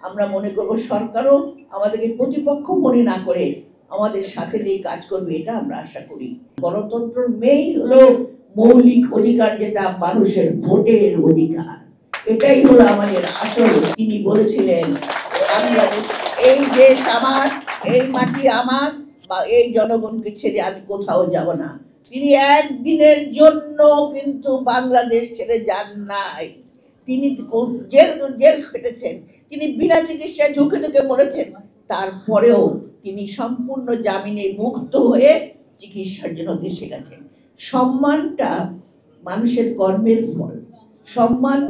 আমরা মনে করব সরকারও আমাদেরকে প্রতিপক্ষ মনে না করে আমাদের সাথে নিয়ে কাজ করবে, এটা আমরা আশা করি। গণতন্ত্রের মেইন হলো মৌলিক অধিকার, যেটা মানুষের ভোটের অধিকার। এটাই হলো আমাদের আসল। তিনি বলেছিলেন, বাংলাদেশ এই দেশ আমার, এই মাটি আমার, বা এই জনগণকে ছেড়ে আমি কোথাও যাব না। তিনি একদিনের জন্য কিন্তু বাংলাদেশ ছেড়ে যান নাই। তিনি জেল খেটেছেন, তিনি বিনা চিকিৎসায় ধুকে ধুকে মরেছেন। তারপরেও তিনি সম্পূর্ণ জামিনে মুক্ত হয়ে চিকিৎসার জন্য দেশে গেছেন। সম্মানটা মানুষের কর্মের ফল। সম্মান,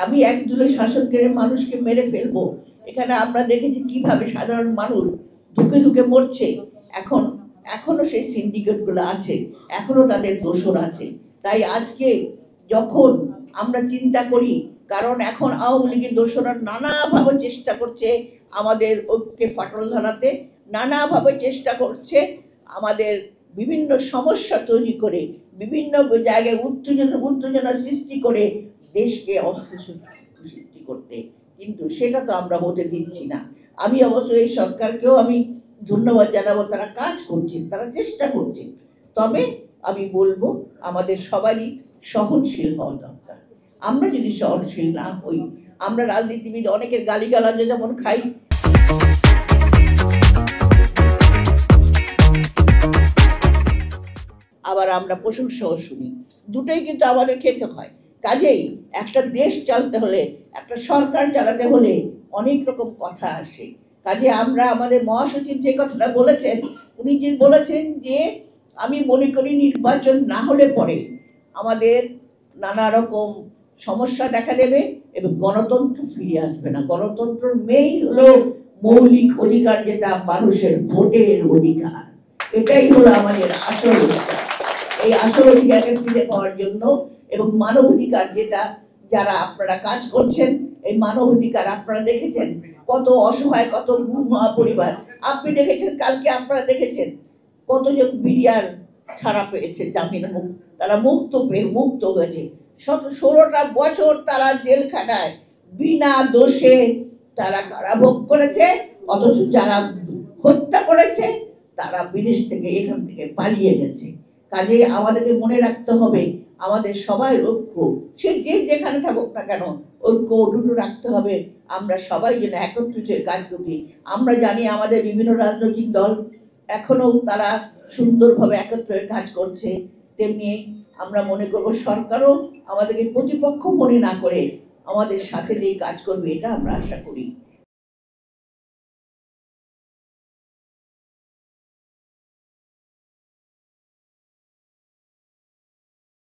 আমি একদলীয় শাসন করে মানুষকে মেরে ফেলবো, এখানে আমরা দেখেছি কিভাবে সাধারণ মানুষ ধুকে ধুকে মরছে। এখনো সেই সিন্ডিকেটগুলো আছে, এখনো তাদের দোষর আছে। তাই আজকে যখন আমরা চিন্তা করি, কারণ এখন আওয়ামী লীগের দোষরা নানাভাবে চেষ্টা করছে আমাদের ঐক্যে ফাটল ধরাতে, নানাভাবে চেষ্টা করছে আমাদের বিভিন্ন সমস্যা তৈরি করে, বিভিন্ন জায়গায় উত্তেজনা সৃষ্টি করে দেশকে অস্থিতিশীল সৃষ্টি করতে, কিন্তু সেটা তো আমরা হতে দিচ্ছি না। আমি অবশ্য এই সরকারকেও আমি ধন্যবাদ জানাবো, তারা কাজ করছেন, তারা চেষ্টা করছেন। তবে আমি বলবো আমাদের সবারই সহনশীল হওয়া দরকার। আমরা যদি সহনশীল না হই, আমরা রাজনীতিবিদ অনেকের গালিগালাজ যেমন খাই, আবার আমরা প্রশংসাও শুনি, দুটোই কিন্তু আমাদের খেতে হয়। কাজেই একটা দেশ চালাতে হলে, একটা সরকার চালাতে হলে অনেক রকম কথা আসে। কাজে আমরা আমাদের মহাসচিব যে কথাটা বলেছেন, উনি যে বলেছেন যে আমি মনে করি নির্বাচন না হলে পরে আমাদের নানা রকম সমস্যা দেখা দেবে এবং গণতন্ত্র ফিরে আসবে না। গণতন্ত্রের মেইন হলো মৌলিক অধিকার, যেটা মানুষের ভোটের অধিকার। এটাই হলো আমাদের আসল অধিকার। এই আসল অধিকারকে ফিরে পাওয়ার জন্য এবং মানবাধিকার, যেটা যারা আপনারা কাজ করছেন, এই মানবাধিকার আপনারা দেখেছেন কত অসহায়, কত পরিবার, আপনি দেখেছেন, কালকে আপনারা দেখেছেন কতজন বিডিআর ছাড়া পেয়েছে, জামিন মুক্ত, তারা মুক্ত হয়েছে। 16টা বছর তারা জেলখানায় বিনা দোষে তারা কারাভোগ করেছে, অথচ যারা হত্যা করেছে তারা বিদেশ থেকে এখান থেকে পালিয়ে গেছে। কাজে আমাদেরকে মনে রাখতে হবে আমাদের সবাই ঐক্য, সে যে যেখানে থাকুক না কেন, ঐক্য অটুট রাখতে হবে। আমরা সবাই যেন একত্রিত হয়ে কাজ করি। আমরা জানি আমাদের বিভিন্ন রাজনৈতিক দল এখনো তারা সুন্দরভাবে একত্র হয়ে কাজ করছে, তেমনি আমরা মনে করব সরকারও আমাদেরকে প্রতিপক্ষ মনে না করে আমাদের সাথে নিয়ে কাজ করবে, এটা আমরা আশা করি।